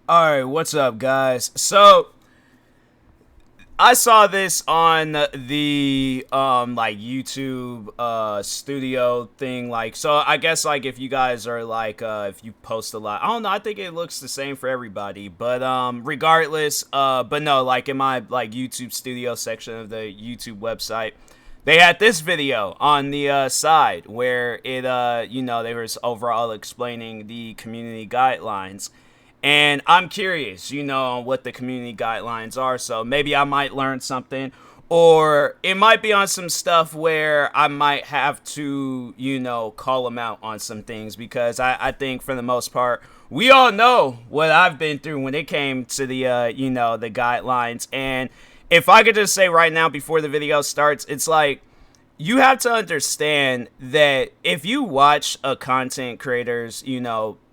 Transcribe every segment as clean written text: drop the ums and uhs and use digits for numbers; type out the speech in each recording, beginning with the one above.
Alright, what's up, guys? So, I saw this on the like YouTube studio thing. Like, so I guess like if you guys are like if you post a lot, I don't know, I think it looks the same for everybody. But regardless, but no, like in my like YouTube studio section of the YouTube website, they had this video on the side where it they were overall explaining the community guidelines. And I'm curious, on what the community guidelines are. So maybe I might learn something. Or it might be on some stuff where I might have to, call them out on some things. Because I think for the most part, we all know what I've been through when it came to the guidelines. And if I could just say right now before the video starts, it's like, you have to understand that if you watch a content creator's,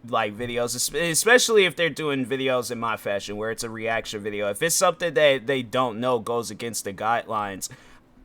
like videos, especially if they're doing videos in my fashion where it's a reaction video, if it's something that they don't know goes against the guidelines,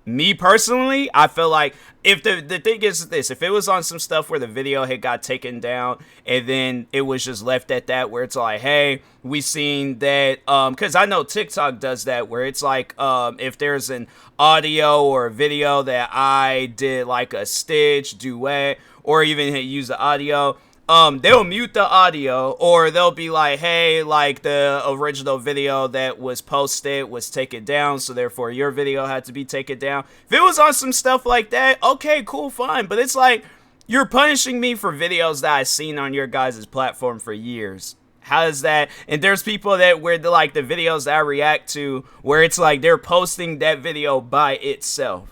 me personally, I feel like if the thing is this, if it was on some stuff where the video had got taken down and then it was just left at that, where it's like, hey, we seen that, because I know TikTok does that, where it's like, if there's an audio or a video that I did like a stitch, duet, or even use the audio, they'll mute the audio, or they'll be like, hey, like the original video that was posted was taken down, so therefore your video had to be taken down. If it was on some stuff like that, okay, cool, fine. But it's like, you're punishing me for videos that I've seen on your guys' platform for years. How is that? And there's people that where the videos that I react to, where it's like they're posting that video by itself.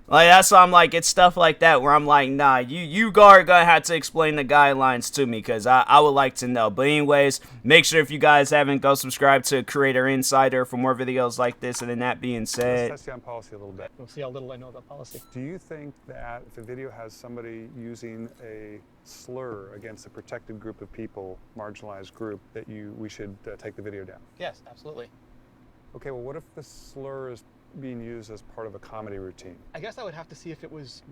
Like, that's why I'm like, it's stuff like that where I'm like, nah, you are gonna have to explain the guidelines to me, because I would like to know. But anyways, make sure if you guys haven't, go subscribe to Creator Insider for more videos like this. And then that being said, Let's test you on policy a little bit. We'll see how little I know about policy. Do you think that if a video has somebody using a slur against a protected group of people, marginalized group, that we should take the video down? Yes, absolutely. Okay, well, what if the slur is being used as part of a comedy routine? I guess I would have to see if it was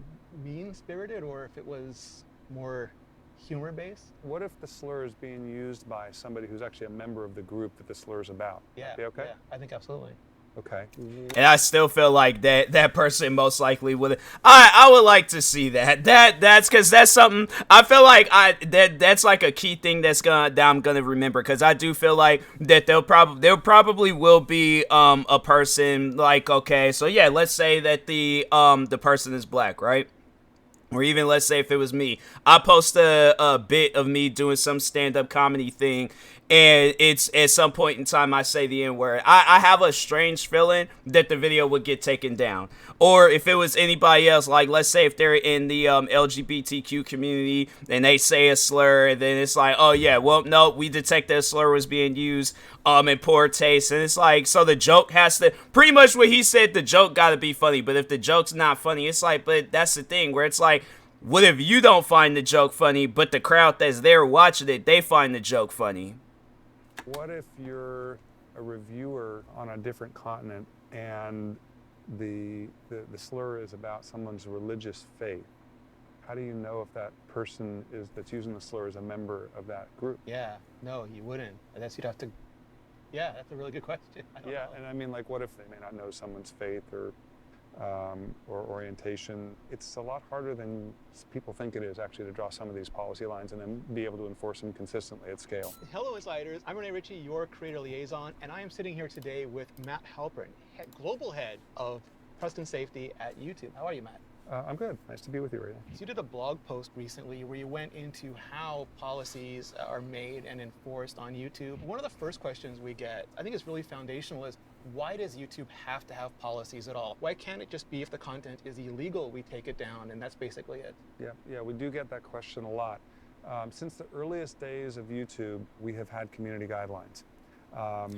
mean-spirited or if it was more humor-based. What if the slur is being used by somebody who's actually a member of the group that the slur is about? Yeah. Be okay? Yeah, I think absolutely. Okay. and I still feel like that person most likely would. I would like to see that's because that's something I feel like that's like a key thing that I'm gonna remember, because I do feel like that there probably will be a person like, okay, so yeah, let's say that the person is black, right? Or even let's say if it was me, I post a bit of me doing some stand-up comedy thing, and it's at some point in time I say the N-word. I have a strange feeling that the video would get taken down. Or if it was anybody else, like let's say if they're in the LGBTQ community and they say a slur, and then it's like, oh yeah, well no, we detect that a slur was being used in poor taste, and it's like, so the joke has to, pretty much what he said, the joke gotta be funny. But if the joke's not funny, it's like, but that's the thing where it's like, what if you don't find the joke funny, but the crowd that's there watching it, they find the joke funny? What if you're a reviewer on a different continent and the slur is about someone's religious faith? How do you know if that person that's using the slur is a member of that group? Yeah, no, you wouldn't. I guess you'd have to, yeah, that's a really good question. I don't know. And I mean, like, what if they may not know someone's faith or orientation? It's a lot harder than people think it is, actually, to draw some of these policy lines and then be able to enforce them consistently at scale. Hello, Insiders. I'm Renee Ritchie, your creator liaison, and I am sitting here today with Matt Halpern, global head of trust and safety at YouTube. How are you, Matt? I'm good. Nice to be with you, Renee. So you did a blog post recently where you went into how policies are made and enforced on YouTube. One of the first questions we get, I think it's really foundational, is why does YouTube have to have policies at all? Why can't it just be, if the content is illegal, we take it down, and that's basically it? Yeah, we do get that question a lot. Since the earliest days of YouTube, we have had community guidelines.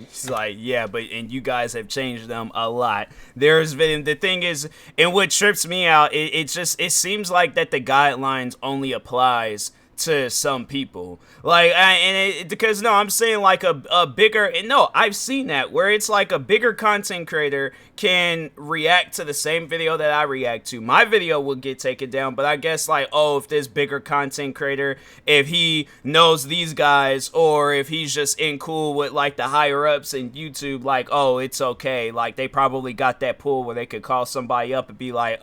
It's like, yeah, and you guys have changed them a lot. There's been, the thing is, and what trips me out, it seems like that the guidelines only applies to some people. Like, because no, I'm saying like a bigger, and no, I've seen that where it's like a bigger content creator can react to the same video that I react to. My video will get taken down, but I guess like, oh, if this bigger content creator, if he knows these guys, or if he's just in cool with like the higher ups in YouTube, like, oh, it's okay. Like, they probably got that pull where they could call somebody up and be like,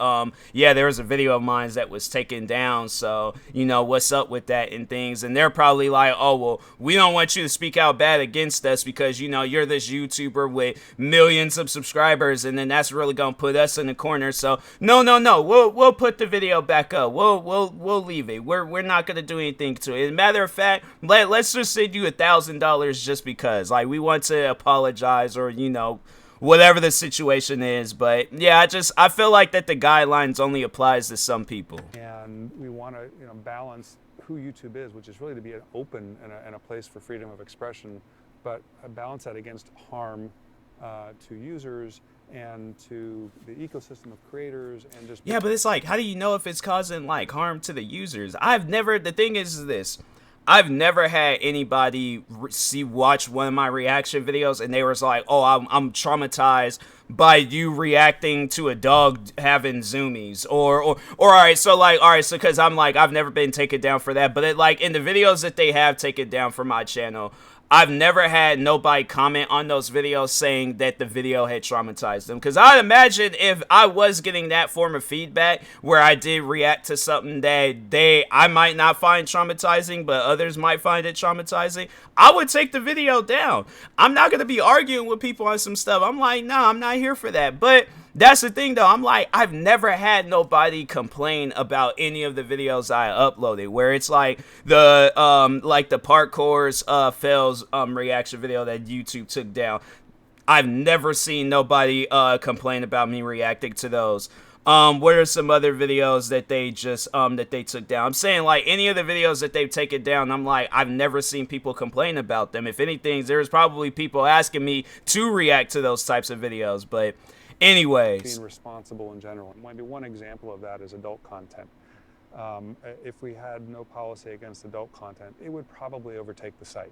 yeah, there was a video of mine that was taken down, so, you know, what's up with that and things. And they're probably like, oh, well, we don't want you to speak out bad against us because, you know, you're this YouTuber with millions of subscribers, and then that's really gonna put us in the corner. So no, we'll put the video back up. We'll leave it. We're not gonna do anything to it. As a matter of fact, let's just send you $1,000 just because, like, we want to apologize, or, you know, whatever the situation is. But yeah, I feel like that the guidelines only applies to some people, and we want to, you know, balance who YouTube is, which is really to be an open and a place for freedom of expression, but balance that against harm to users and to the ecosystem of creators, and just, yeah. But it's like, how do you know if it's causing like harm to the users? The thing is this, I've never had anybody watch one of my reaction videos and they was like, oh, I'm traumatized by you reacting to a dog having zoomies, or all right, so because I'm like, I've never been taken down for that. But like, in the videos that they have taken down for my channel, I've never had nobody comment on those videos saying that the video had traumatized them. Because I'd imagine if I was getting that form of feedback where I did react to something that I might not find traumatizing, but others might find it traumatizing, I would take the video down. I'm not going to be arguing with people on some stuff. I'm like, nah, I'm not here for that. But that's the thing, though. I'm like, I've never had nobody complain about any of the videos I uploaded, where it's like the parkour's fails reaction video that YouTube took down. I've never seen nobody complain about me reacting to those. What are some other videos that they just that they took down? I'm saying, like, any of the videos that they've taken down, I'm like, I've never seen people complain about them. If anything, there's probably people asking me to react to those types of videos. But anyways, being responsible in general. Maybe one example of that is adult content. If we had no policy against adult content, it would probably overtake the site.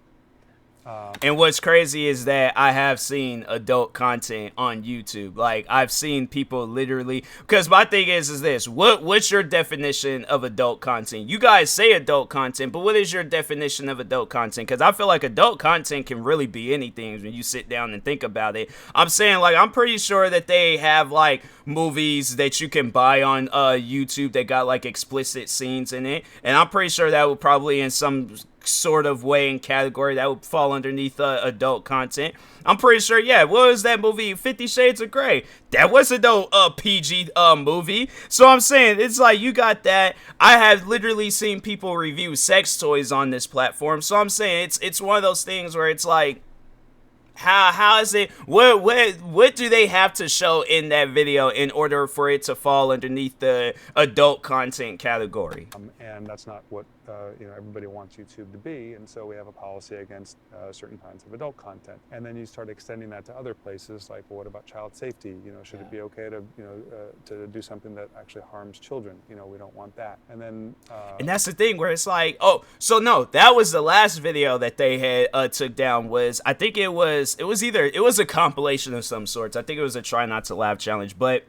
And what's crazy is that I have seen adult content on YouTube. Like, I've seen people literally, because my thing is this, what's your definition of adult content? You guys say adult content, but what is your definition of adult content? Because I feel like adult content can really be anything when you sit down and think about it. I'm saying, like, I'm pretty sure that they have like movies that you can buy on YouTube that got like explicit scenes in it, and I'm pretty sure that would probably in some sort of way and category that would fall underneath adult content. I'm pretty sure, yeah, what was that movie, 50 Shades of Grey? That was adult PG movie. So I'm saying, it's like, you got that. I have literally seen people review sex toys on this platform. So I'm saying, it's one of those things where it's like, how is it, what do they have to show in that video in order for it to fall underneath the adult content category? And that's not what everybody wants YouTube to be, and so we have a policy against certain kinds of adult content. And then you start extending that to other places, like, well, what about child safety? Should it be okay to to do something that actually harms children? We don't want that. And then and that's the thing where it's like, oh, so no, that was the last video that they had took down. Was, I think it was a compilation of some sorts. I think it was a try not to laugh challenge. But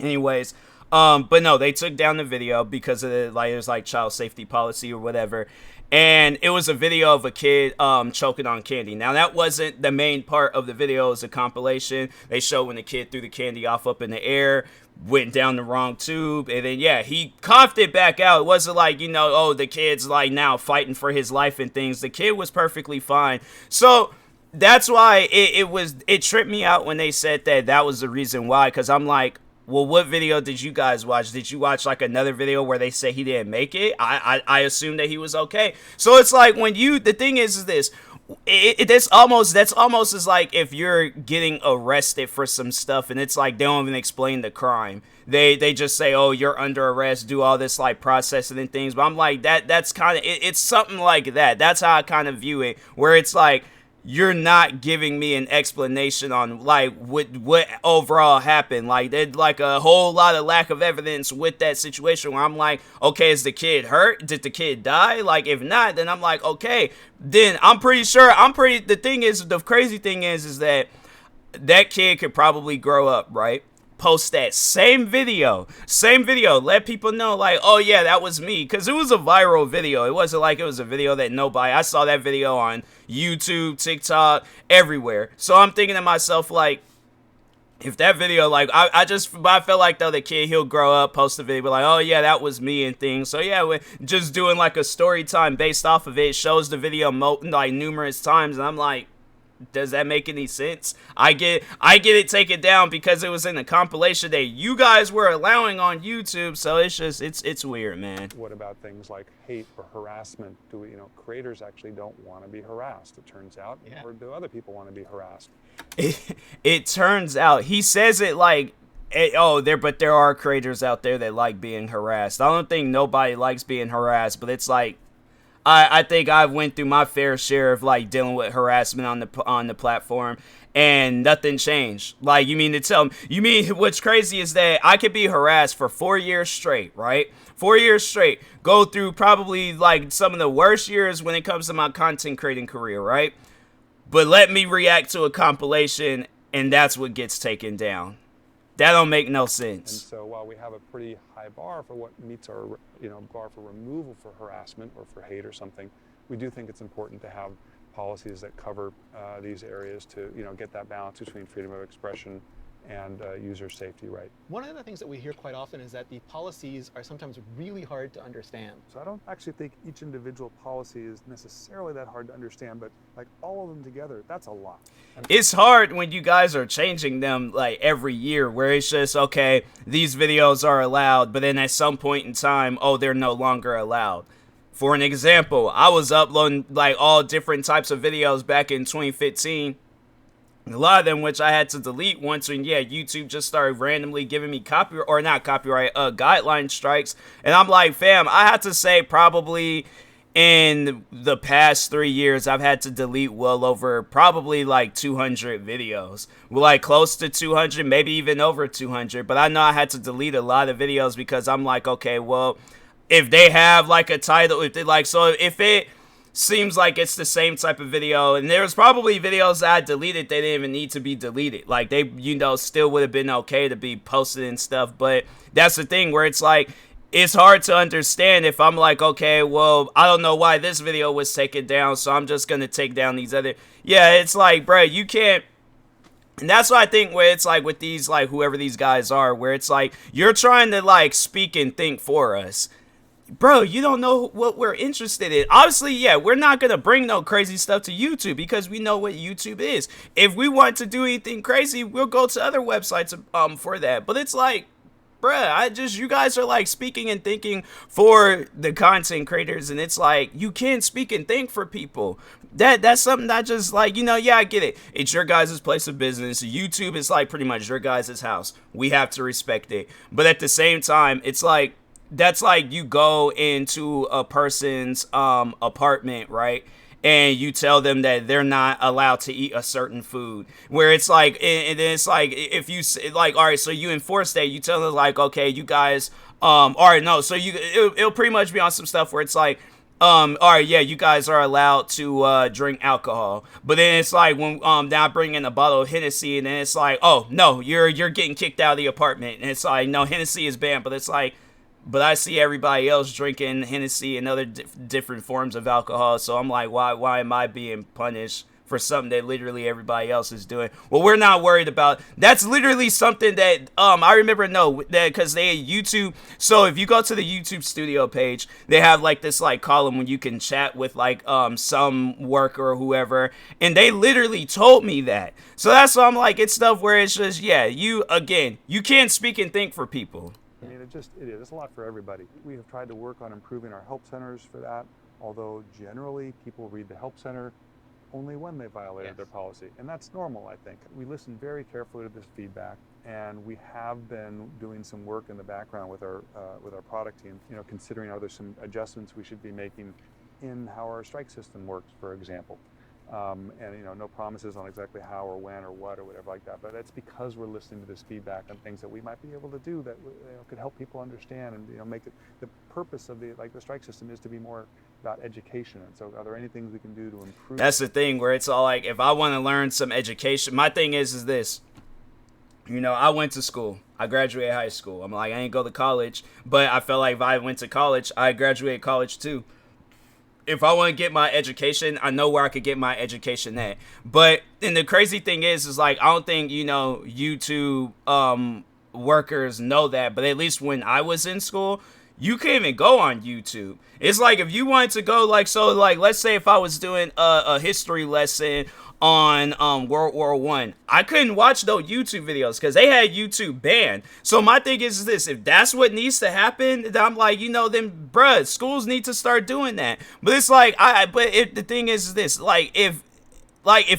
anyways, but no, they took down the video because of it was like child safety policy or whatever. And it was a video of a kid choking on candy. Now, that wasn't the main part of the video. It was a compilation. They showed when the kid threw the candy off up in the air, went down the wrong tube, and then, yeah, he coughed it back out. It wasn't like, oh, the kid's like now fighting for his life and things. The kid was perfectly fine. So that's why it tripped me out when they said that was the reason why, because I'm like, well, what video did you guys watch? Did you watch like another video where they say he didn't make it? I assumed that he was okay. So it's like, when the thing is this, that's almost as like if you're getting arrested for some stuff and it's like they don't even explain the crime. They just say, oh, you're under arrest, do all this like processing and things. But I'm like, that's kind of, it's something like that. That's how I kind of view it, where it's like, you're not giving me an explanation on like what overall happened. Like there's like a whole lot of lack of evidence with that situation where I'm like, okay, is the kid hurt? Did the kid die? Like if not, then I'm like, okay, then I'm pretty sure the thing is, the crazy thing is that kid could probably grow up, right? Post that same video, let people know like, oh yeah, that was me, because it was a viral video. It wasn't like it was a video that nobody, I saw that video on YouTube, TikTok, everywhere. So I'm thinking to myself like, if that video, like, I felt like though the kid, he'll grow up, post a video, be like, oh yeah, that was me and things. So yeah, we're just doing like a story time based off of it, shows the video like numerous times, and I'm like, does that make any sense? I get it taken down because it was in a compilation that you guys were allowing on YouTube, so it's just it's weird, man. What about things like hate or harassment? Do we, creators actually don't want to be harassed, it turns out, or do other people want to be harassed? It turns out, he says it like, but there are creators out there that like being harassed. I don't think nobody likes being harassed, but it's like, I think I've went through my fair share of like dealing with harassment on the platform, and nothing changed. Like, you mean what's crazy is that I could be harassed for 4 years straight, right? 4 years straight. Go through probably like some of the worst years when it comes to my content creating career, right? But let me react to a compilation, and that's what gets taken down. That don't make no sense. And so while we have a pretty high bar for what meets our, bar for removal for harassment or for hate or something, we do think it's important to have policies that cover these areas to, get that balance between freedom of expression and user safety, right? One of the things that we hear quite often is that the policies are sometimes really hard to understand. So I don't actually think each individual policy is necessarily that hard to understand, but like all of them together, that's a lot. It's hard when you guys are changing them like every year, where it's just, okay, these videos are allowed, but then at some point in time, oh, they're no longer allowed. For an example, I was uploading like all different types of videos back in 2015. A lot of them which I had to delete once when, YouTube just started randomly giving me guideline strikes. And I'm like, fam, I had to say probably in the past 3 years, I've had to delete well over probably like 200 videos. Well, like close to 200, maybe even over 200. But I know I had to delete a lot of videos because I'm like, okay, well, if they have like a title, if it seems like it's the same type of video, and there's probably videos that I deleted, they didn't even need to be deleted. Like they, still would have been okay to be posted and stuff. But that's the thing where it's like, it's hard to understand if I'm like, okay, well, I don't know why this video was taken down, so I'm just gonna take down these other. Yeah, it's like, bro, you can't. And that's what I think where it's like with these, like whoever these guys are, where it's like, you're trying to like speak and think for us. Bro, you don't know what we're interested in. Obviously, yeah, we're not going to bring no crazy stuff to YouTube because we know what YouTube is. If we want to do anything crazy, we'll go to other websites for that. But it's like, bruh, you guys are like speaking and thinking for the content creators, and it's like, you can't speak and think for people. That's something that just like, I get it. It's your guys' place of business. YouTube is like pretty much your guys' house. We have to respect it. But at the same time, it's like, that's like you go into a person's apartment, right? And you tell them that they're not allowed to eat a certain food, where it's like, and then it's like, if you like, all right, so you enforce that, you tell them like, okay, you guys, all right, no, so it'll pretty much be on some stuff where it's like, all right, yeah, you guys are allowed to drink alcohol, but then it's like when now I bring in a bottle of Hennessy, and then it's like, oh no, you're getting kicked out of the apartment, and it's like, no, Hennessy is banned, but it's like, but I see everybody else drinking Hennessy and other different forms of alcohol, so I'm like, why am I being punished for something that literally everybody else is doing? Well, we're not worried about. That's literally something that I remember that because they had YouTube. So if you go to the YouTube Studio page, they have like this like column when you can chat with like some worker or whoever, and they literally told me that. So that's why I'm like, it's stuff where it's just, you can't speak and think for people. I mean, it is. It's a lot for everybody. We have tried to work on improving our help centers for that, although generally people read the help center only when they violated their policy. And that's normal, I think. We listen very carefully to this feedback, and we have been doing some work in the background with our product team, considering are there some adjustments we should be making in how our strike system works, for example. And no promises on exactly how or when or what or whatever like that. But it's because we're listening to this feedback on things that we might be able to do that could help people understand and make it. The purpose of the strike system is to be more about education. And so, are there any things we can do to improve? That's the thing where it's all like, if I want to learn some education, my thing is this. I went to school. I graduated high school. I'm like, I ain't go to college, but I felt like if I went to college, I graduated college too. If I want to get my education, I know where I could get my education at. But and the crazy thing is like, I don't think YouTube workers know that. But at least when I was in school, you can't even go on YouTube. It's like if you wanted to go let's say if I was doing a history lesson on World War I couldn't watch those YouTube videos because they had YouTube banned. So my thing is this: if that's what needs to happen, then I'm like, then bruh, schools need to start doing that. But it's like the thing is this: if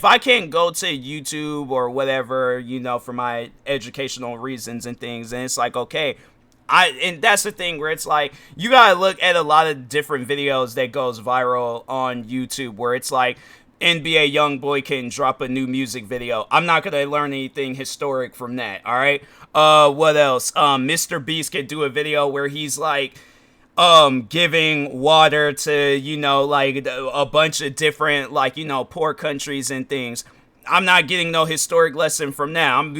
I can't go to YouTube or whatever, for my educational reasons and things, and it's like, okay, and that's the thing where it's like, you gotta look at a lot of different videos that goes viral on YouTube where it's like, NBA YoungBoy can drop a new music video. I'm not gonna learn anything historic from that. All right. What else? Mr. Beast could do a video where he's like, giving water to, a bunch of different, poor countries and things. I'm not getting no historic lesson from that. I'm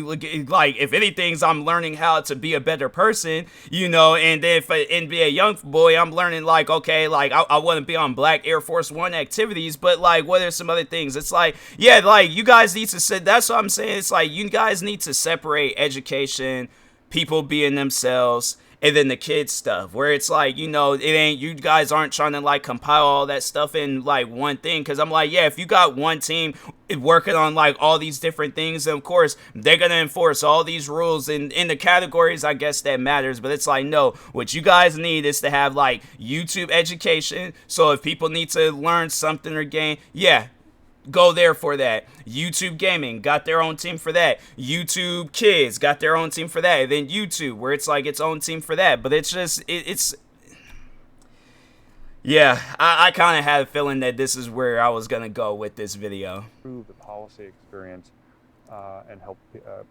like, if anything, I'm learning how to be a better person, and then for NBA young boy, I'm learning okay, I want to be on Black Air Force One activities, but what are some other things? It's like, yeah, you guys need to sit. That's what I'm saying. It's like, you guys need to separate education, people being themselves, and then the kids stuff where it's like, it ain't, you guys aren't trying to compile all that stuff in one thing. Cause I'm like, yeah, if you got one team working on all these different things, then of course they're going to enforce all these rules in the categories, I guess that matters. But it's like, no, what you guys need is to have YouTube education. So if people need to learn something or gain, yeah, go there for that. YouTube Gaming got their own team for that. YouTube Kids got their own team for that. And then YouTube, where it's its own team for that. But it's just, yeah, I kind of had a feeling that this is where I was going to go with this video. Improve the policy experience and help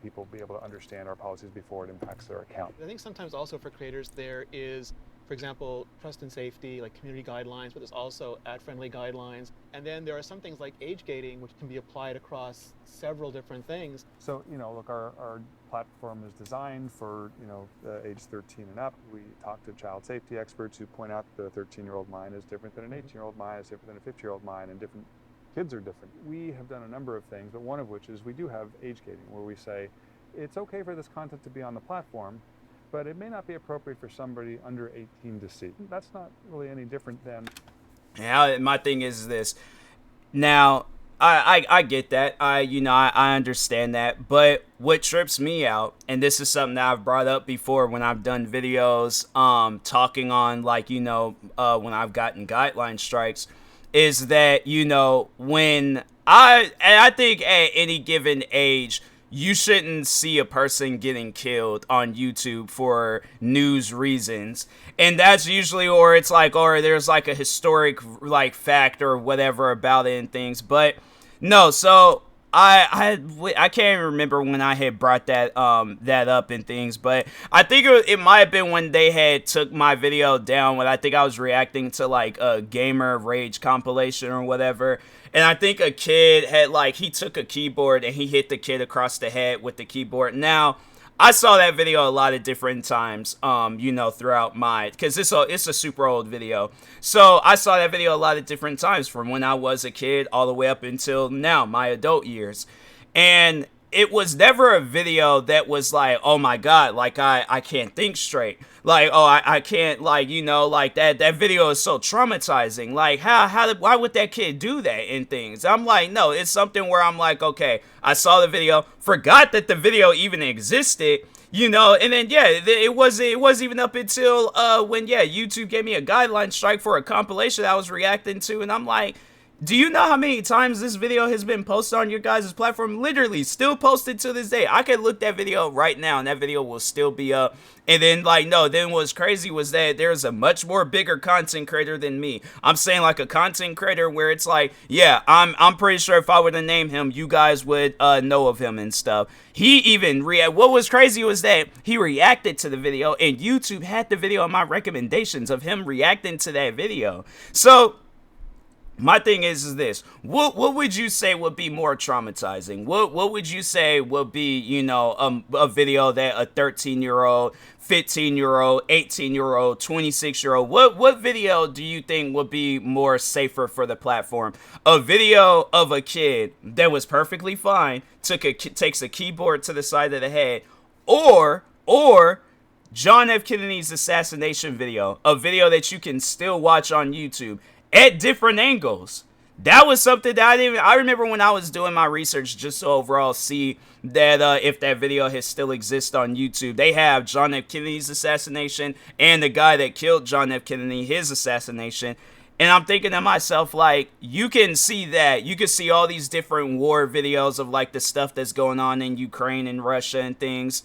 people be able to understand our policies before it impacts their account. I think sometimes also for creators there is, for example, trust and safety, community guidelines, but there's also ad-friendly guidelines. And then there are some things like age gating, which can be applied across several different things. So, look, our platform is designed for, age 13 and up. We talk to child safety experts who point out the 13-year-old mind is different than an 18-year-old mind, is different than a 50-year-old mind, and different kids are different. We have done a number of things, but one of which is we do have age gating, where we say it's okay for this content to be on the platform, but it may not be appropriate for somebody under 18 to see. That's not really any different than... Yeah, my thing is this. Now, I get that. I understand that. But what trips me out, and this is something that I've brought up before when I've done videos talking on, when I've gotten guideline strikes, is that, when I think at any given age, you shouldn't see a person getting killed on YouTube for news reasons. And that's usually, or it's or there's a historic fact or whatever about it and things. But no, so I can't even remember when I had brought that up and things, but I think it might have been when they had took my video down when I think I was reacting to a gamer rage compilation or whatever. And I think a kid had he took a keyboard and he hit the kid across the head with the keyboard. Now, I saw that video a lot of different times, throughout because it's a super old video. So I saw that video a lot of different times from when I was a kid all the way up until now, my adult years. And it was never a video that was oh my God, I can't think straight. I can't, that video is so traumatizing. Why would that kid do that and things? I'm no, it's something where I'm okay, I saw the video, forgot that the video even existed, and then, yeah, it was even up until, when, yeah, YouTube gave me a guideline strike for a compilation I was reacting to, and I'm Do you know how many times this video has been posted on your guys' platform? Literally, still posted to this day. I can look that video up right now, and that video will still be up. And then, like, no, then what's crazy was that there's a much more bigger content creator than me. I'm saying, like, a content creator where it's like, yeah, I'm pretty sure if I were to name him, you guys would know of him and stuff. He even what was crazy was that he reacted to the video, and YouTube had the video on my recommendations of him reacting to that video. So my thing is this: what would you say would be more traumatizing? What would you say would be, you know, a video that a 13-year-old, 15-year-old, 18-year-old, 26-year-old, what video do you think would be more safer for the platform? A video of a kid that was perfectly fine, takes a keyboard to the side of the head, or John F. Kennedy's assassination video, a video that you can still watch on YouTube at different angles. That was something that I remember when I was doing my research just to overall see that if that video has still exists on YouTube. They have John F. Kennedy's assassination and the guy that killed John F. Kennedy, his assassination. And I'm thinking to myself, like, you can see that. You can see all these different war videos of, like, the stuff that's going on in Ukraine and Russia and things.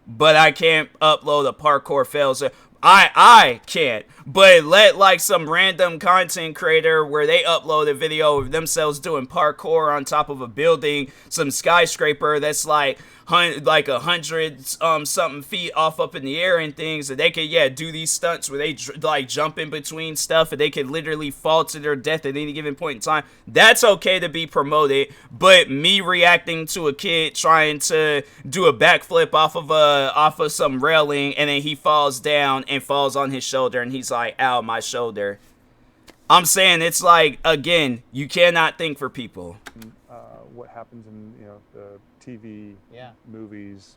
But I can't upload a parkour fails. I can't, but let like some random content creator where they upload a video of themselves doing parkour on top of a building, some skyscraper that's like 100 something feet off up in the air and things, and they could do these stunts where they like jump in between stuff and they could literally fall to their death at any given point in time. That's okay to be promoted, but me reacting to a kid trying to do a backflip off of some railing and then he falls down and falls on his shoulder and he's like, ow, my shoulder. I'm saying it's like, again, you cannot think for people. What happens in, you know, the TV, movies,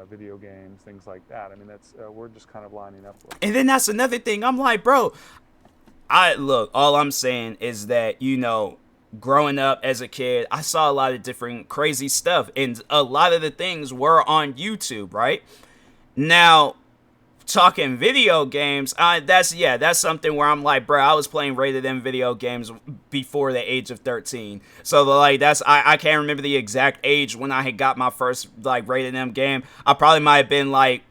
video games, things like that. I mean, that's we're just kind of lining up with. And then that's another thing. I'm like, bro, look, all I'm saying is that, you know, growing up as a kid, I saw a lot of different crazy stuff, and a lot of the things were on YouTube, right? Now, talking video games, that's something where I'm like, bro, I was playing rated M video games before the age of 13. So like I can't remember the exact age when I had got my first like rated M game. I probably might have been like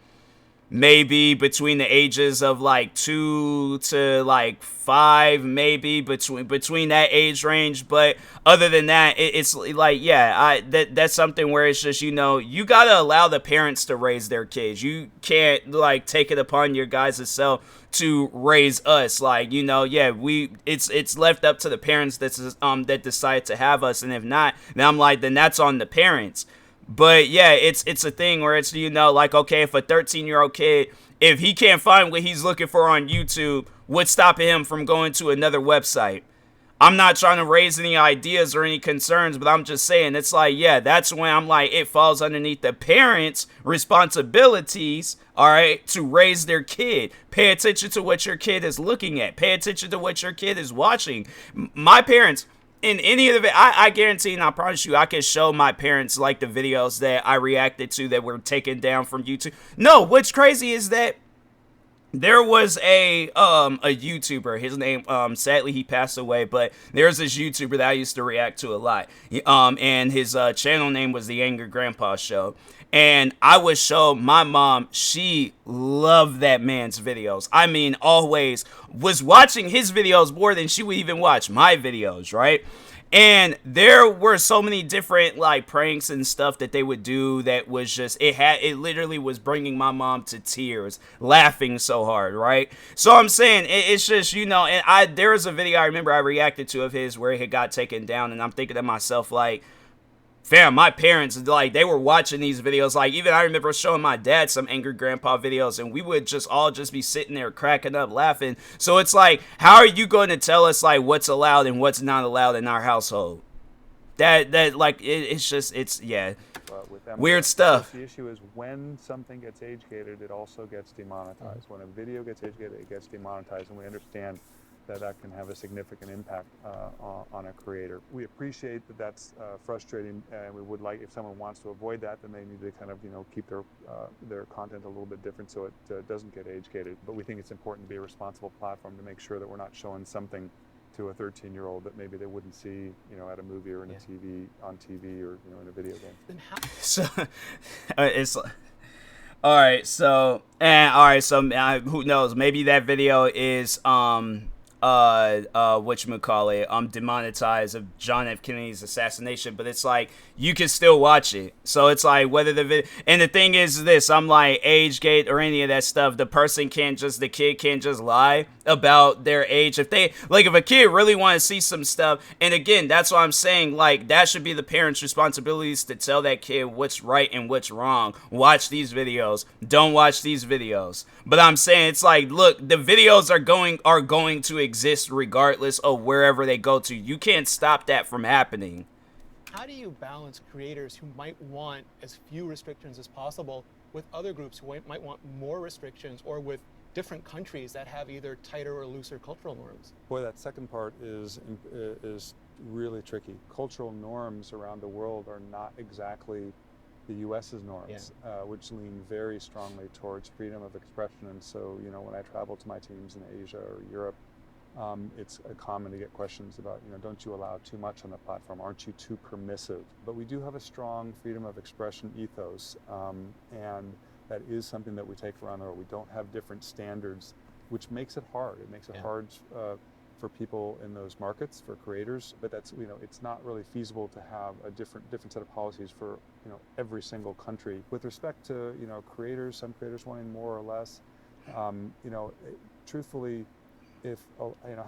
maybe between the ages of like 2 to like 5, maybe between that age range. But other than that, it's like, that's something where it's just, you know, you gotta allow the parents to raise their kids. You can't like take it upon your guys' self to raise us. Like, you know, it's left up to the parents that decide to have us, and if not, then that's on the parents. But it's a thing where it's, you know, like, okay, if a 13-year-old kid, if he can't find what he's looking for on YouTube, what's stopping him from going to another website? I'm not trying to raise any ideas or any concerns, but I'm just saying, it's like, that's when I'm like, it falls underneath the parents' responsibilities, all right, to raise their kid. Pay attention to what your kid is looking at. Pay attention to what your kid is watching. My parents, in any of it, I guarantee and I promise you, I can show my parents like the videos that I reacted to that were taken down from YouTube. No, what's crazy is that there was a YouTuber. His name, sadly, he passed away, but there's this YouTuber that I used to react to a lot. And his channel name was The Angry Grandpa Show. And I would show my mom, she loved that man's videos. I mean, always was watching his videos more than she would even watch my videos, right? And there were so many different like pranks and stuff that they would do that was just, it literally was bringing my mom to tears, laughing so hard, right? So I'm saying, it's just, you know, and there was a video I remember I reacted to of his where it had got taken down, and I'm thinking to myself, like, fam, my parents, like, they were watching these videos. Like, even I remember showing my dad some Angry Grandpa videos, and we would just all just be sitting there cracking up laughing. So it's like, how are you going to tell us, like, what's allowed and what's not allowed in our household? It's weird stuff. The issue is when something gets age-gated, it also gets demonetized. When a video gets age-gated, it gets demonetized, and we understand that can have a significant impact on a creator. We appreciate that that's frustrating, and we would like, if someone wants to avoid that, then they need to kind of, you know, keep their content a little bit different so it doesn't get age-gated. But we think it's important to be a responsible platform to make sure that we're not showing something to a 13-year-old that maybe they wouldn't see, at a movie or in on TV or in a video game. Then how? So it's who knows? Maybe that video is whatchamacallit, demonetized of John F. Kennedy's assassination, but it's like you can still watch it. So it's like whether and the thing is this, I'm like age gate or any of that stuff, the kid can't just lie about their age. If a kid really want to see some stuff, and again, that's what I'm saying, like that should be the parents' responsibilities to tell that kid what's right and what's wrong. Watch these videos, don't watch these videos. But I'm saying it's like, look, the videos are going to exist regardless of wherever they go to. You can't stop that from happening. How do you balance creators who might want as few restrictions as possible with other groups who might want more restrictions, or with different countries that have either tighter or looser cultural norms? Boy, that second part is really tricky. Cultural norms around the world are not exactly the U.S.'s norms, which lean very strongly towards freedom of expression. And so, when I travel to my teams in Asia or Europe, it's common to get questions about, don't you allow too much on the platform? Aren't you too permissive? But we do have a strong freedom of expression ethos, and that is something that we take around the world. We don't have different standards, which makes it hard. It makes it hard for people in those markets, for creators, but that's, it's not really feasible to have a different set of policies for, every single country. With respect to, creators, some creators wanting more or less, truthfully, if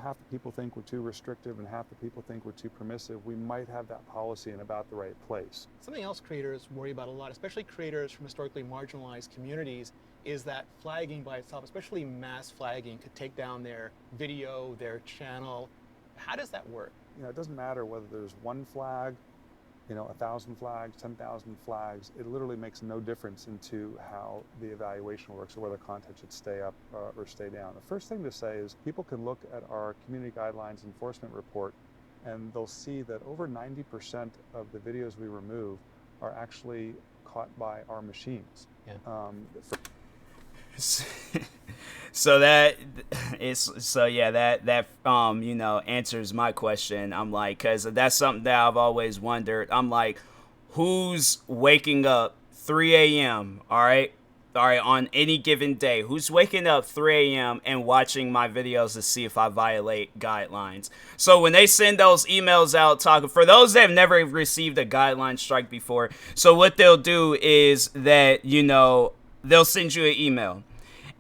half the people think we're too restrictive and half the people think we're too permissive, we might have that policy in about the right place. Something else creators worry about a lot, especially creators from historically marginalized communities, is that flagging by itself, especially mass flagging, could take down their video, their channel. How does that work? It doesn't matter whether there's one flag, 1,000 flags, 10,000 flags. It literally makes no difference into how the evaluation works or whether content should stay up or stay down. The first thing to say is people can look at our community guidelines enforcement report, and they'll see that over 90% of the videos we remove are actually caught by our machines. So that answers my question. I'm like, because that's something that I've always wondered. I'm like, who's waking up 3 a.m. all right, on any given day? Who's waking up 3 a.m. and watching my videos to see if I violate guidelines? So when they send those emails out talking, for those that have never received a guideline strike before, so what they'll do is that, they'll send you an email.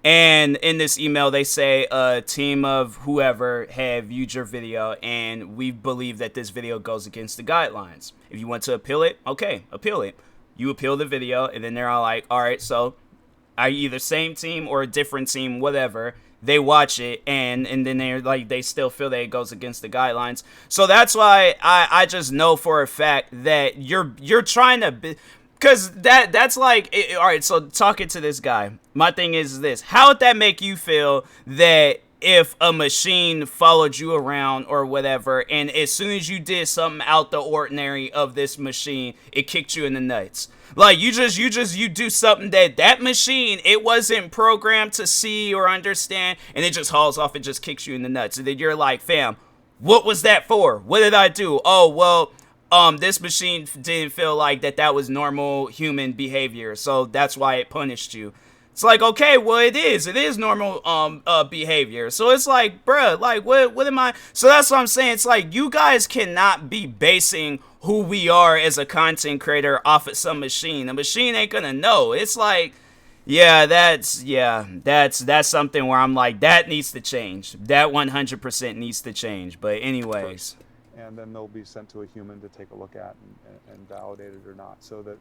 And in this email, they say a team of whoever have viewed your video, and we believe that this video goes against the guidelines. If you want to appeal it, okay, appeal it. You appeal the video, and then they're all like, all right, so are you either same team or a different team, whatever. They watch it, and then they're like, they still feel that it goes against the guidelines. So that's why I just know for a fact that you're trying to... Because that's like, all right, so talking to this guy, my thing is this. How would that make you feel that if a machine followed you around or whatever, and as soon as you did something out the ordinary of this machine, it kicked you in the nuts? Like, you do something that machine, it wasn't programmed to see or understand, and it just hauls off and just kicks you in the nuts. And then you're like, fam, what was that for? What did I do? Oh, well... this machine didn't feel like that was normal human behavior, so that's why it punished you. It's like, okay, well, it is normal behavior. So it's like, bruh, like, what am I? So that's what I'm saying. It's like, you guys cannot be basing who we are as a content creator off of some machine. The machine ain't gonna know. It's like, that's something where I'm like, that needs to change. That 100% needs to change. But anyways. And then they'll be sent to a human to take a look at and validate it or not. So that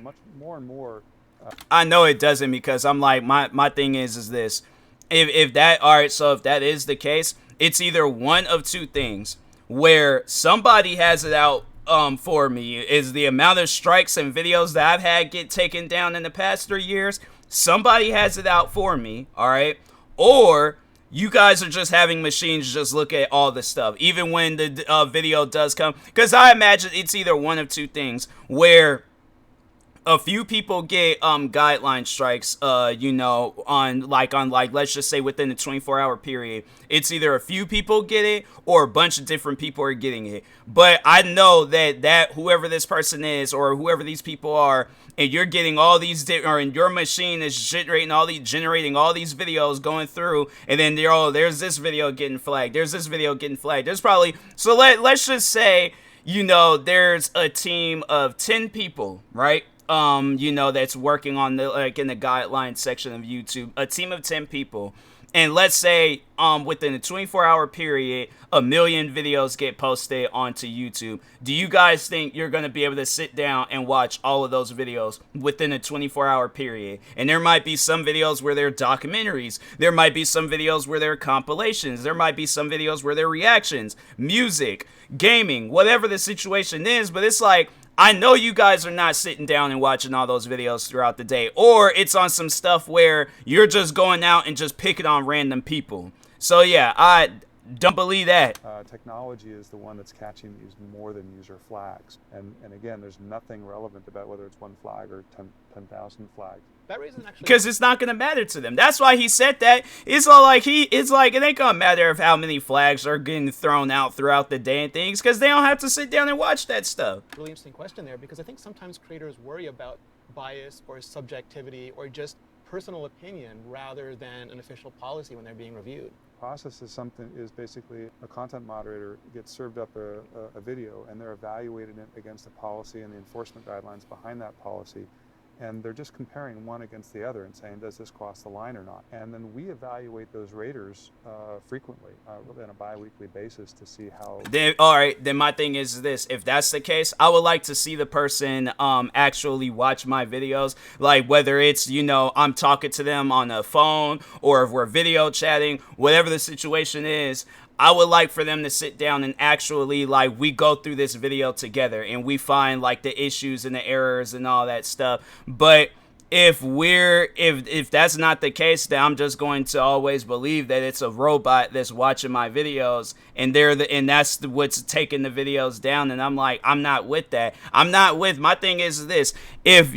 much more and more. I know it doesn't, because I'm like, my thing is this. If that, all right, so if that is the case, it's either one of two things. Where somebody has it out for me is the amount of strikes and videos that I've had get taken down in the past 3 years. Somebody has it out for me, all right? Or... you guys are just having machines just look at all the stuff, even when the video does come. Because I imagine it's either one of two things, where a few people get guideline strikes, you know, on like let's just say within the 24-hour period. It's either a few people get it or a bunch of different people are getting it. But I know that whoever this person is or whoever these people are, and you're getting all these or in your machine is generating all these videos going through, and then there's this video getting flagged, there's this video getting flagged, there's probably, so let's just say, you know, there's a team of 10 people, right? You know, that's working on the, like, in the guidelines section of YouTube, a team of 10 people. And let's say, within a 24-hour period, 1 million videos get posted onto YouTube. Do you guys think you're going to be able to sit down and watch all of those videos within a 24-hour period? And there might be some videos where they're documentaries. There might be some videos where they're compilations. There might be some videos where they're reactions, music, gaming, whatever the situation is. But it's like, I know you guys are not sitting down and watching all those videos throughout the day, or it's on some stuff where you're just going out and just picking on random people. So yeah, I don't believe that. Technology is the one that's catching these more than user flags. And again, there's nothing relevant about whether it's one flag or 10,000 flags. That reason actually, because it's not gonna matter to them. That's why he said that. It's all like it's like it ain't gonna matter if how many flags are getting thrown out throughout the day and things, because they don't have to sit down and watch that stuff. Really interesting question there, because I think sometimes creators worry about bias or subjectivity or just personal opinion rather than an official policy when they're being reviewed. Process is basically a content moderator gets served up a video, and they're evaluating it against the policy and the enforcement guidelines behind that policy. And they're just comparing one against the other and saying, does this cross the line or not? And then we evaluate those raters frequently on a bi-weekly basis to see how... All right, then my thing is this. If that's the case, I would like to see the person actually watch my videos. Like, whether it's, you know, I'm talking to them on a phone or if we're video chatting, whatever the situation is, I would like for them to sit down and actually, like, we go through this video together and we find, like, the issues and the errors and all that stuff. But if that's not the case, then I'm just going to always believe that it's a robot that's watching my videos, and that's what's taking the videos down. And I'm like, I'm not with that. My thing is this: if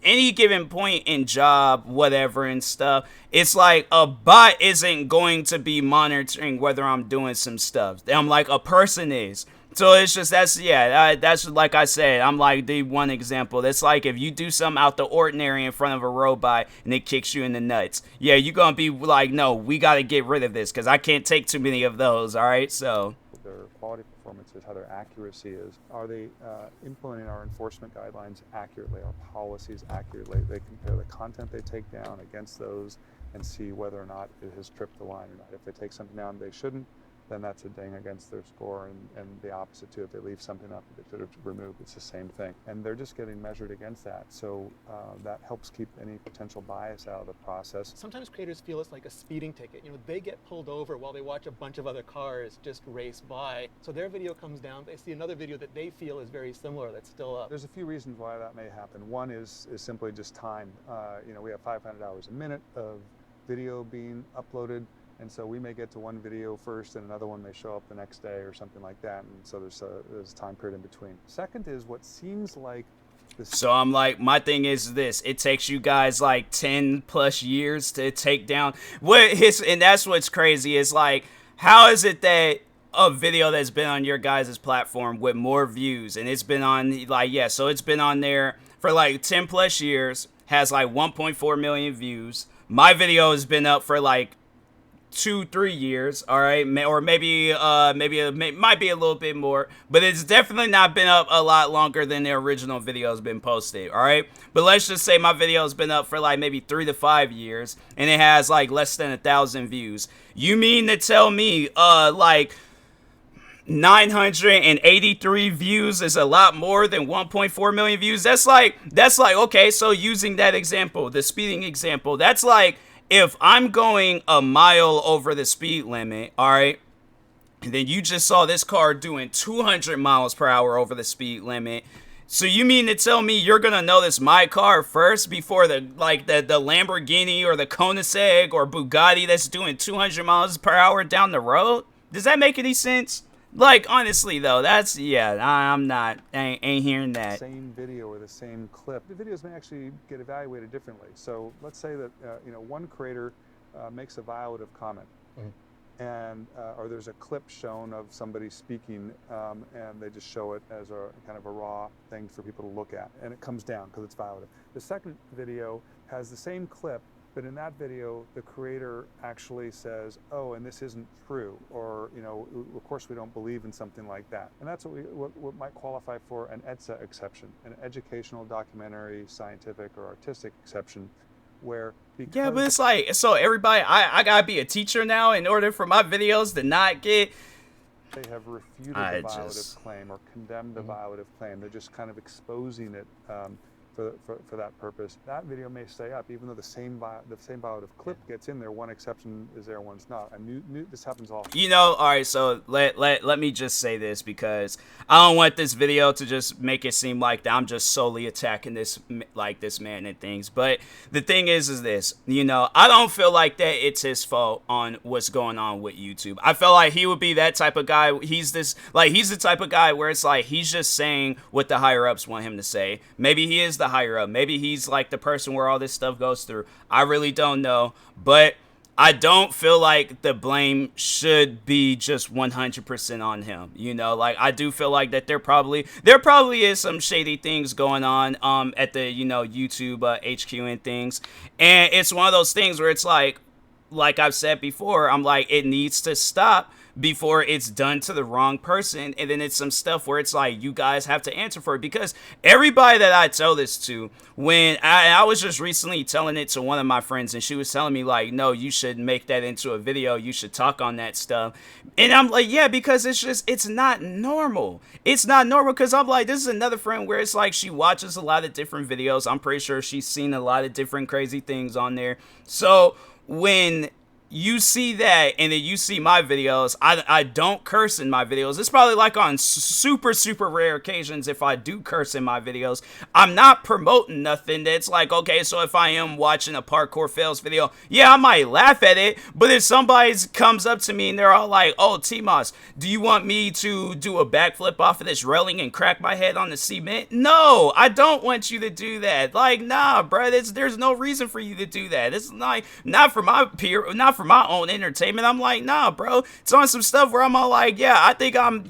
any given point in job, whatever and stuff, it's like a bot isn't going to be monitoring whether I'm doing some stuff. I'm like, a person is. So it's just, that's like I said, I'm like the one example. That's like if you do something out the ordinary in front of a robot and it kicks you in the nuts. Yeah, you're going to be like, no, we got to get rid of this because I can't take too many of those, all right? So their quality performance is, how their accuracy is. Are they implementing our enforcement guidelines accurately, our policies accurately? They compare the content they take down against those and see whether or not it has tripped the line or not. If they take something down they shouldn't, then that's a ding against their score, and the opposite too. If they leave something up that they should have removed, it's the same thing. And they're just getting measured against that. So that helps keep any potential bias out of the process. Sometimes creators feel it's like a speeding ticket. You know, they get pulled over while they watch a bunch of other cars just race by. So their video comes down, they see another video that they feel is very similar that's still up. There's a few reasons why that may happen. One is simply just time. You know, we have 500 hours a minute of video being uploaded. And so we may get to one video first and another one may show up the next day or something like that. And so there's a time period in between. Second is what seems like this. So I'm like, my thing is this: it takes you guys like 10 plus years to take down and that's what's crazy is like, how is it that a video that's been on your guys' platform with more views, and it's been on so it's been on there for like 10 plus years, has like 1.4 million views. My video has been up for like 2-3 years, all right, or maybe it might be a little bit more, but it's definitely not been up a lot longer than the original video has been posted, all right? But let's just say my video has been up for like maybe 3 to 5 years, and it has like less than 1,000 views. You mean to tell me like 983 views is a lot more than 1.4 million views? That's like okay, so using that example, the speeding example, that's like, if I'm going a mile over the speed limit, all right, and then you just saw this car doing 200 miles per hour over the speed limit, so you mean to tell me you're going to notice my car first before the Lamborghini or the Koenigsegg or Bugatti that's doing 200 miles per hour down the road? Does that make any sense? Like, honestly, though, that's, yeah, I'm not, ain't hearing that. Same video or the same clip, the videos may actually get evaluated differently. So let's say that one creator makes a violative comment, and or there's a clip shown of somebody speaking, and they just show it as a kind of a raw thing for people to look at, and it comes down because it's violative. The second video has the same clip, but in that video, the creator actually says, "Oh, and this isn't true," or of course we don't believe in something like that. And that's what might qualify for an EDSA exception, an educational, documentary, scientific, or artistic exception, where yeah, but it's like, so everybody, I gotta be a teacher now in order for my videos to not get. They have refuted the violative claim or condemned the violative claim. They're just kind of exposing it. For that purpose, that video may stay up, even though the same violative clip gets in there. One exception is there, one's not. This happens often. All right, so let me just say this, because I don't want this video to just make it seem like that I'm just solely attacking this man and things. But the thing is this, I don't feel like that it's his fault on what's going on with YouTube. I feel like he would be that type of guy. He's the type of guy where it's like he's just saying what the higher ups want him to say. Maybe he is the higher up. Maybe he's like the person where all this stuff goes through. I really don't know, but I don't feel like the blame should be just 100% on him. Like, I do feel like that there probably is some shady things going on at the YouTube HQ and things, and it's one of those things where it's like I've said before, I'm like, it needs to stop before it's done to the wrong person. And then it's some stuff where it's like, you guys have to answer for it, because everybody that I tell this to, when I was just recently telling it to one of my friends, and she was telling me like, no, you should make that into a video, you should talk on that stuff. And I'm like, yeah, because it's not normal. It's not normal, because I'm like, this is another friend where it's like she watches a lot of different videos. I'm pretty sure she's seen a lot of different crazy things on there. So when you see that, and then you see my videos, I don't curse in my videos. It's probably like on super, super rare occasions if I do curse in my videos. I'm not promoting nothing that's like, okay, so if I am watching a parkour fails video, yeah, I might laugh at it, but if somebody comes up to me and they're all like, oh, TMoss, do you want me to do a backflip off of this railing and crack my head on the cement? No, I don't want you to do that. Like, nah, bro, there's no reason for you to do that. It's not for my own entertainment. I'm like, nah, bro, it's on some stuff where I'm all like, yeah, I think I'm,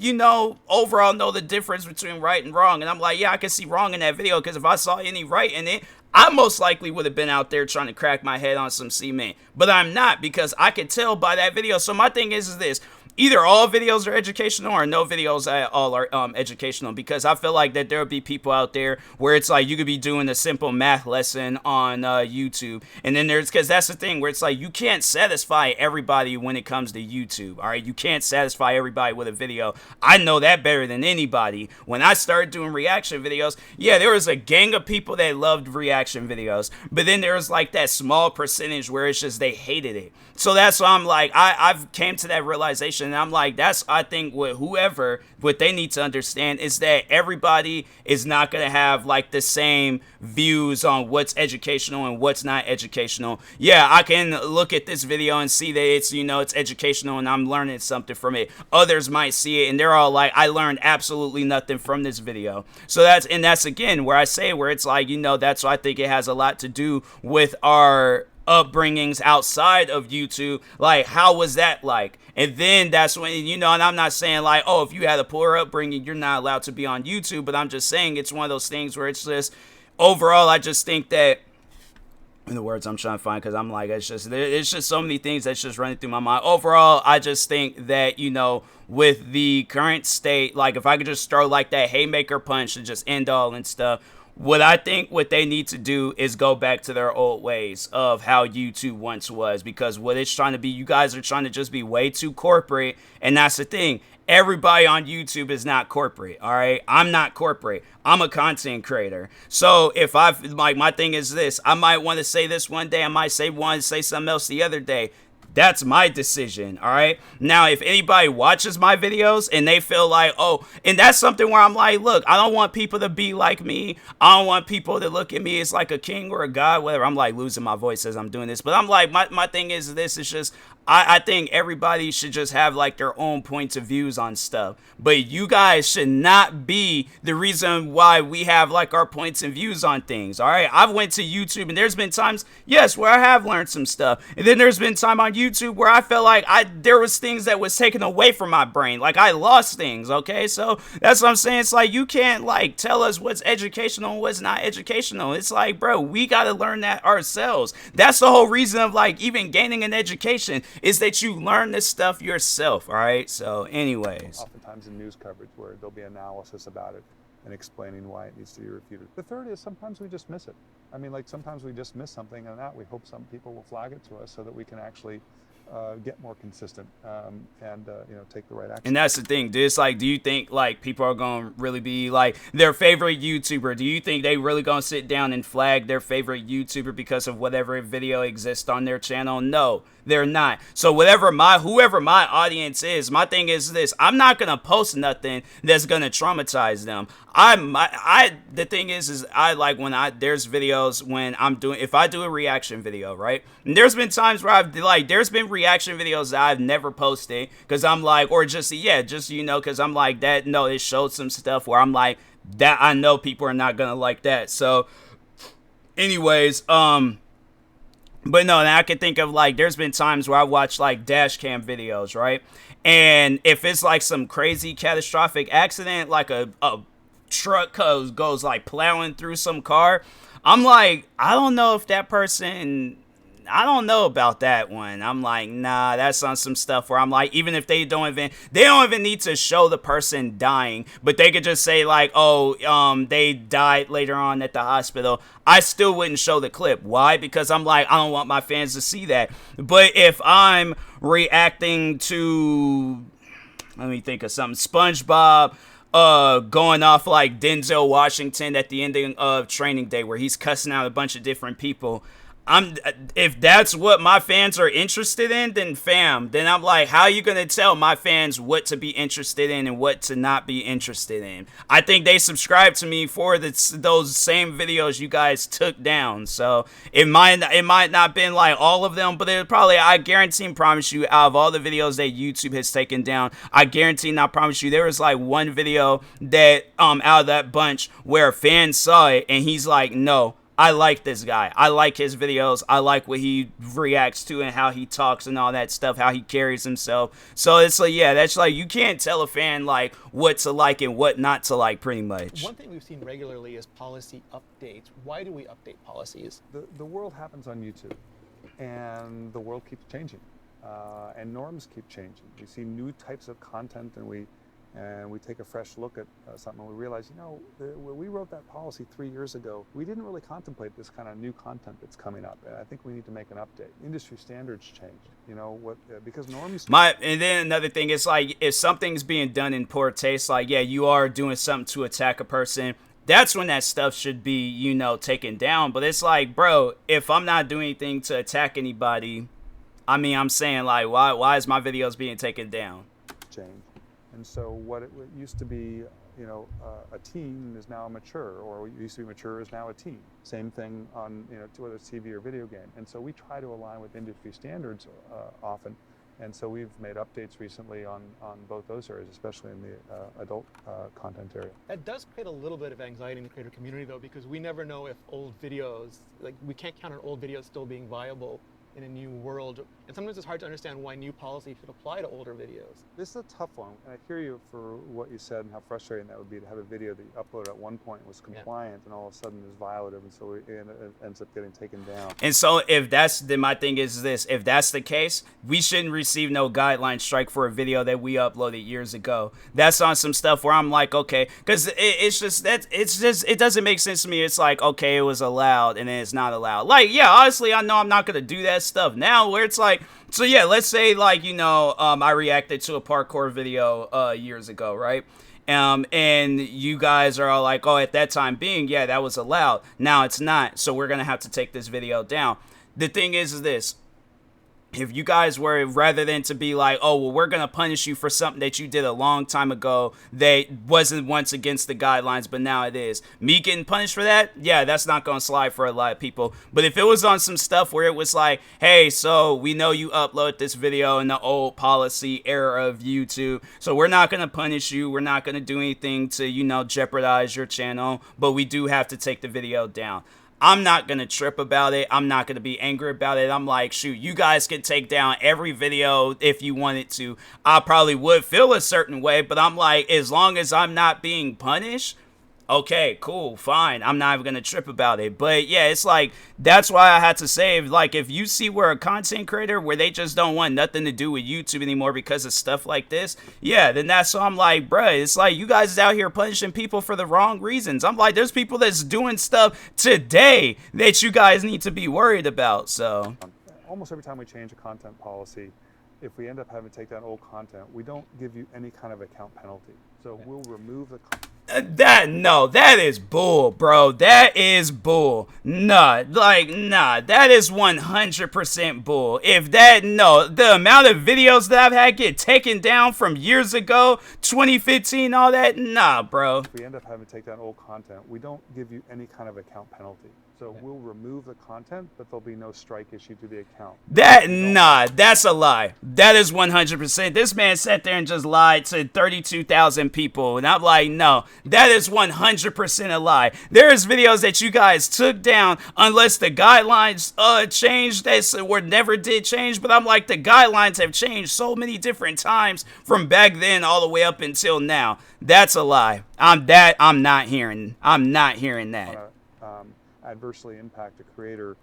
overall know the difference between right and wrong. And I'm like, yeah, I can see wrong in that video, because if I saw any right in it, I most likely would have been out there trying to crack my head on some cement. But I'm not, because I could tell by that video. So my thing is this. Either all videos are educational or no videos at all are educational, because I feel like that there'll be people out there where it's like you could be doing a simple math lesson on YouTube, and then because that's the thing where it's like you can't satisfy everybody when it comes to YouTube. All right, you can't satisfy everybody with a video. I know that better than anybody. When I started doing reaction videos, yeah, there was a gang of people that loved reaction videos, but then there was like that small percentage where it's just they hated it. So that's why I'm like, I've came to that realization. And I'm like, I think what they need to understand is that everybody is not going to have like the same views on what's educational and what's not educational. Yeah, I can look at this video and see that it's educational and I'm learning something from it. Others might see it and they're all like, I learned absolutely nothing from this video. So that's again where I say where it's like, that's why I think it has a lot to do with our upbringings outside of YouTube. Like, how was that like? And then that's when, and I'm not saying like, oh, if you had a poor upbringing, you're not allowed to be on YouTube, but I'm just saying it's one of those things where it's just, overall, I just think that, in the words I'm trying to find, because I'm like, it's just so many things that's just running through my mind. Overall, I just think that, with the current state, like, if I could just throw like that haymaker punch and just end all and stuff, what they need to do is go back to their old ways of how YouTube once was, because what it's trying to be, you guys are trying to just be way too corporate, and that's the thing. Everybody on YouTube is not corporate, all right? I'm not corporate. I'm a content creator. So if my thing is this, I might want to say this one day, I might say something else the other day. That's my decision, all right? Now, if anybody watches my videos and they feel like, oh, and that's something where I'm like, look, I don't want people to be like me. I don't want people to look at me as like a king or a god, whatever. I'm like losing my voice as I'm doing this. But I'm like, my thing is this, it's just, I think everybody should just have like their own points of views on stuff. But you guys should not be the reason why we have like our points and views on things. All right. I've went to YouTube and there's been times, yes, where I have learned some stuff. And then there's been time on YouTube where I felt like there was things that was taken away from my brain. Like I lost things. Okay. So that's what I'm saying. It's like you can't like tell us what's educational and what's not educational. It's like, bro, we got to learn that ourselves. That's the whole reason of like even gaining an education, is that you learn this stuff yourself. All right. So anyways, oftentimes in news coverage where there'll be analysis about it and explaining why it needs to be refuted. The third is sometimes we just miss it. I mean, like sometimes we just miss something, and that we hope some people will flag it to us so that we can actually get more consistent and take the right action. And that's the thing, dude. It's like, do you think like people are gonna really be like their favorite YouTuber? Do you think they really gonna sit down and flag their favorite YouTuber because of whatever video exists on their channel? No, they're not. So whoever my audience is, my thing is this: I'm not gonna post nothing that's gonna traumatize them. The thing is I like when there's videos when if I do a reaction video, right? And there's been times where there's been reaction videos that I've never posted because I'm like, or just because I'm like that. No, it showed some stuff where I'm like that. I know people are not gonna like that. So, anyways, but no, and I can think of like there's been times where I watch like dash cam videos, right? And if it's like some crazy catastrophic accident, like a truck goes like plowing through some car, I'm like, I don't know if that person, I don't know about that one. I'm like, nah, that's on some stuff where I'm like, even if they don't even need to show the person dying, but they could just say like, oh, they died later on at the hospital. I still wouldn't show the clip. Why? Because I'm like, I don't want my fans to see that. But if I'm reacting to, let me think of something, SpongeBob going off like Denzel Washington at the ending of Training Day where he's cussing out a bunch of different people, if that's what my fans are interested in, then I'm like, how are you gonna tell my fans what to be interested in and what to not be interested in? I think they subscribe to me for those same videos you guys took down. So it might not been like all of them, but it probably, I guarantee and promise you, out of all the videos that YouTube has taken down, I guarantee and I promise you there was like one video that out of that bunch where a fan saw it and he's like, no, I like this guy. I like his videos. I like what he reacts to and how he talks and all that stuff, how he carries himself. So it's like, yeah, that's like, you can't tell a fan like what to like and what not to like, pretty much. One thing we've seen regularly is policy updates. Why do we update policies? The world happens on YouTube, and the world keeps changing, and norms keep changing. We see new types of content, and we take a fresh look at something, and we realize, when we wrote that policy 3 years ago, we didn't really contemplate this kind of new content that's coming up, and I think we need to make an update. Industry standards change, because norms. And then another thing is like, if something's being done in poor taste, like, yeah, you are doing something to attack a person, that's when that stuff should be, taken down. But it's like, bro, if I'm not doing anything to attack anybody, I mean, I'm saying like, why is my videos being taken down? Change. And so what it used to be, a teen is now a mature, or what used to be mature is now a teen. Same thing on, whether it's TV or video game. And so we try to align with industry standards often. And so we've made updates recently on both those areas, especially in the adult content area. That does create a little bit of anxiety in the creator community, though, because we never know if old videos, like we can't count on old videos still being viable in a new world. And sometimes it's hard to understand why new policy should apply to older videos. This is a tough one, and I hear you for what you said and how frustrating that would be to have a video that you uploaded at one point was compliant and all of a sudden is violative, and so it ends up getting taken down. And so then my thing is this: if that's the case, we shouldn't receive no guideline strike for a video that we uploaded years ago. That's on some stuff where I'm like, okay, because it doesn't make sense to me. It's like, okay, it was allowed and then it's not allowed. Like, yeah, honestly, I know I'm not gonna do that stuff now, where it's like, so yeah, let's say like, I reacted to a parkour video years ago, right? And you guys are all like, oh, at that time being, yeah, that was allowed. Now it's not, so we're gonna have to take this video down. The thing is this: if you guys were, rather than to be like, oh, well, we're going to punish you for something that you did a long time ago that wasn't once against the guidelines, but now it is. Me getting punished for that? Yeah, that's not going to slide for a lot of people. But if it was on some stuff where it was like, hey, so we know you upload this video in the old policy era of YouTube, so we're not going to punish you. We're not going to do anything to, you know, jeopardize your channel, but we do have to take the video down. I'm not going to trip about it. I'm not going to be angry about it. I'm like, shoot, you guys can take down every video if you wanted to. I probably would feel a certain way, but I'm like, as long as I'm not being punished, okay, cool, fine. I'm not even going to trip about it. But yeah, it's like, that's why I had to say, like, if you see where a content creator where they just don't want nothing to do with YouTube anymore because of stuff like this, yeah, then that's why I'm like, bruh, it's like you guys is out here punishing people for the wrong reasons. I'm like, there's people that's doing stuff today that you guys need to be worried about. So Almost every time we change a content policy, if we end up having to take down old content, we don't give you any kind of account penalty. So we'll remove the that is bull, bro. That is bull. Nah, that is 100% bull. If that, no, the amount of videos that I've had get taken down from years ago, 2015, all that, nah, bro. If we end up having to take down old content, we don't give you any kind of account penalty. So we'll remove the content, but there'll be no strike issue to the account. That's a lie. That is 100%. This man sat there and just lied to 32,000 people. And I'm like, no, that is 100% a lie. There's videos that you guys took down unless the guidelines changed. Never did change. But I'm like, the guidelines have changed so many different times from back then all the way up until now. That's a lie. I'm not hearing that. Adversely impact a creator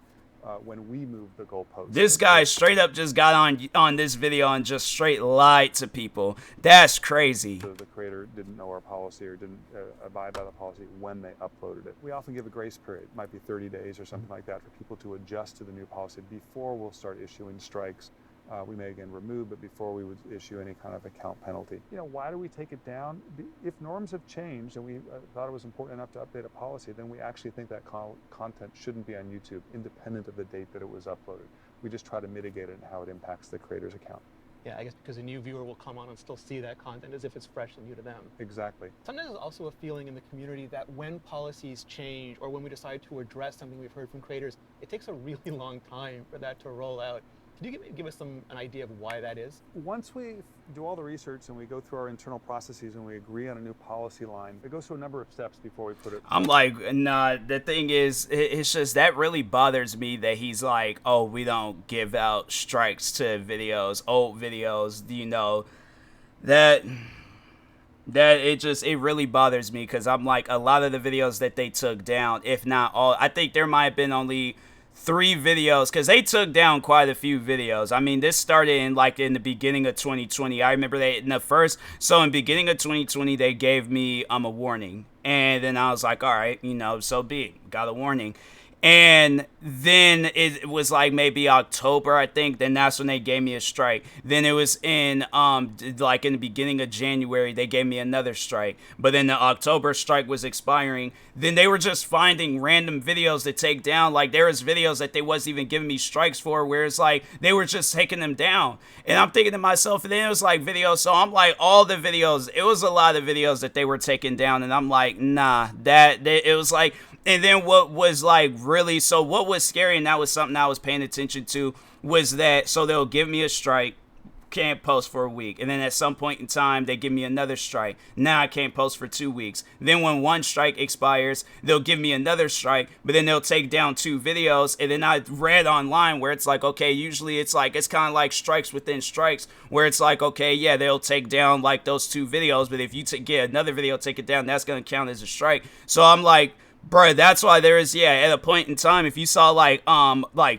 when we move the goalpost. This guy straight up just got on this video and just straight lied to people. That's crazy. So the creator didn't know our policy or didn't abide by the policy when they uploaded it. We often give a grace period. It might be 30 days or something like that for people to adjust to the new policy before we'll start issuing strikes. We may again remove, but before we would issue any kind of account penalty. You know, why do we take it down? If norms have changed and we thought it was important enough to update a policy, then we actually think that content shouldn't be on YouTube, independent of the date that it was uploaded. We just try to mitigate it and how it impacts the creator's account. Yeah, I guess because a new viewer will come on and still see that content as if it's fresh and new to them. Exactly. Sometimes there's also a feeling in the community that when policies change or when we decide to address something we've heard from creators, it takes a really long time for that to roll out. Can you give us an idea of why that is? Once we do all the research and we go through our internal processes and we agree on a new policy line, it goes through a number of steps before we put it. I'm like, nah, the thing is, it's just that really bothers me that he's like, oh, we don't give out strikes to videos, old videos, you know, that it really bothers me because I'm like, a lot of the videos that they took down, if not all, I think there might have been only 3 videos because they took down quite a few videos. I mean, this started in the beginning of 2020. I remember in the beginning of 2020 they gave me a warning, and then I was like, all right, you know, so be it, got a warning. And then it was like maybe October, I think. Then that's when they gave me a strike. Then it was in in the beginning of January, they gave me another strike. But then the October strike was expiring. Then they were just finding random videos to take down. Like there was videos that they wasn't even giving me strikes for, where it's like they were just taking them down. And I'm thinking to myself, and then it was like videos. So I'm like, all the videos, it was a lot of videos that they were taking down. And I'm like, nah, it was like. And then what was like really, so what was scary, and that was something I was paying attention to, was that, so they'll give me a strike, can't post for a week. And then at some point in time, they give me another strike. Now I can't post for 2 weeks. Then when one strike expires, they'll give me another strike, but then they'll take down 2 videos. And then I read online where it's like, okay, usually it's kind of like strikes within strikes, where it's like, okay, yeah, they'll take down like those 2 videos, but if you get another video, take it down, that's going to count as a strike. So I'm like, bro, that's why there is, at a point in time, if you saw like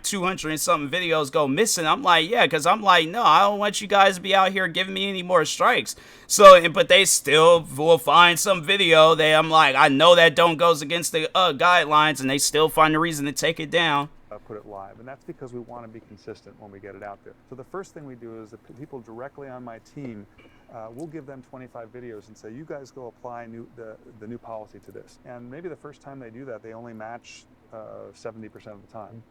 200 and something videos go missing, I'm like, yeah, because I'm like, no, I don't want you guys to be out here giving me any more strikes. So, but they still will find some video that I'm like, I know that don't goes against the guidelines, and they still find a reason to take it down. Put it live, and that's because we want to be consistent when we get it out there. So the first thing we do is the people directly on my team, we'll give them 25 videos and say, you guys go apply the new policy to this. And maybe the first time they do that, they only match 70% of the time.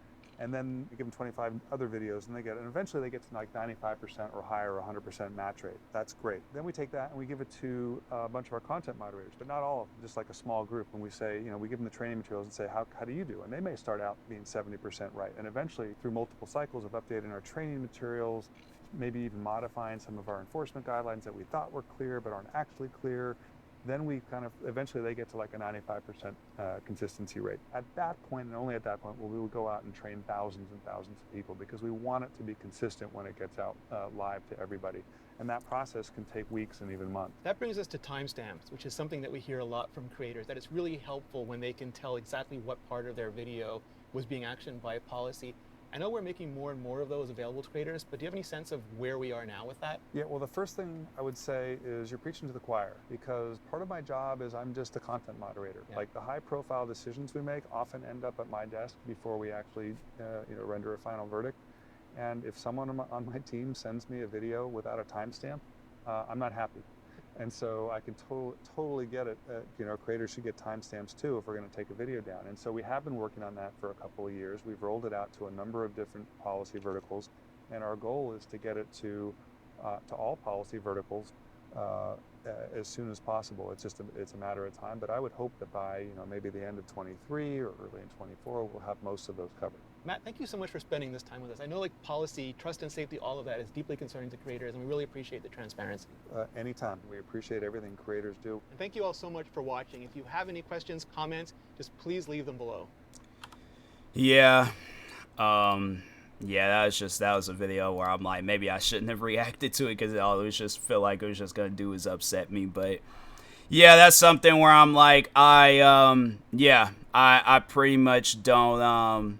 and then you give them 25 other videos, and eventually they get to like 95% or higher, or 100% match rate. That's great. Then we take that and we give it to a bunch of our content moderators, but not all of them, just like a small group. And we say, we give them the training materials and say, how do you do? And they may start out being 70% right. And eventually, through multiple cycles of updating our training materials, maybe even modifying some of our enforcement guidelines that we thought were clear but aren't actually clear, then we eventually they get to like a 95% consistency rate. At that point, and only at that point, we will go out and train thousands and thousands of people, because we want it to be consistent when it gets out live to everybody. And that process can take weeks and even months. That brings us to timestamps, which is something that we hear a lot from creators, that it's really helpful when they can tell exactly what part of their video was being actioned by a policy. I know we're making more and more of those available to creators, but do you have any sense of where we are now with that? Yeah, well, the first thing I would say is you're preaching to the choir, because part of my job is I'm just a content moderator. Yeah. Like, the high-profile decisions we make often end up at my desk before we actually render a final verdict. And if someone on my team sends me a video without a timestamp, I'm not happy. And so I can totally get it. Creators should get timestamps too if we're going to take a video down. And so we have been working on that for a couple of years. We've rolled it out to a number of different policy verticals, and our goal is to get it to all policy verticals as soon as possible. It's a matter of time, but I would hope that by maybe the end of 23 or early in 24, we'll have most of those covered. Matt, thank you so much for spending this time with us. I know like policy, trust and safety, all of that is deeply concerning to creators, and we really appreciate the transparency. Anytime. We appreciate everything creators do. And thank you all so much for watching. If you have any questions, comments, just please leave them below. Yeah. Yeah, that was a video where I'm like, maybe I shouldn't have reacted to it, because it was just feel like it was just gonna do is upset me. But yeah, that's something where I'm like, I pretty much don't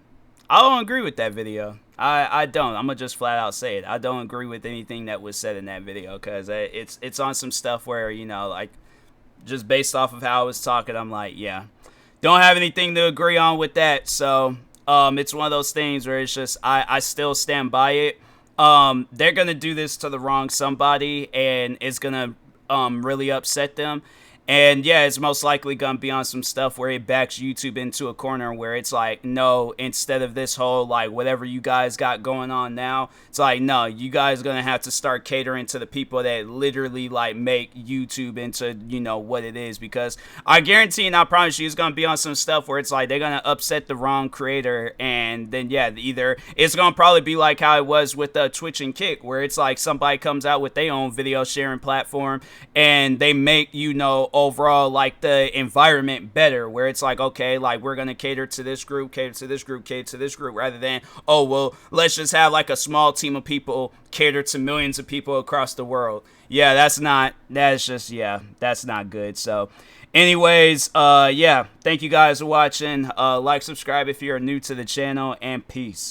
I don't agree with that video. I don't. I'm gonna just flat out say it. I don't agree with anything that was said in that video, because it's on some stuff where, like, just based off of how I was talking, I'm like, yeah, don't have anything to agree on with that. So it's one of those things where it's just I still stand by it. They're gonna do this to the wrong somebody, and it's gonna really upset them. And yeah, it's most likely going to be on some stuff where it backs YouTube into a corner where it's like, no, instead of this whole, like, whatever you guys got going on now, it's like, no, you guys are going to have to start catering to the people that literally, like, make YouTube into, what it is. Because I guarantee and I promise you, it's going to be on some stuff where it's like, they're going to upset the wrong creator. And then, yeah, either it's going to probably be like how it was with Twitch and GEEK, where it's like somebody comes out with their own video sharing platform and they make, overall, like, the environment better, where it's like, okay, like, we're gonna cater to this group, cater to this group, cater to this group, rather than, oh, well, let's just have like a small team of people cater to millions of people across the world. Yeah, that's not good. So anyways, yeah, thank you guys for watching. Like, subscribe if you're new to the channel, and peace.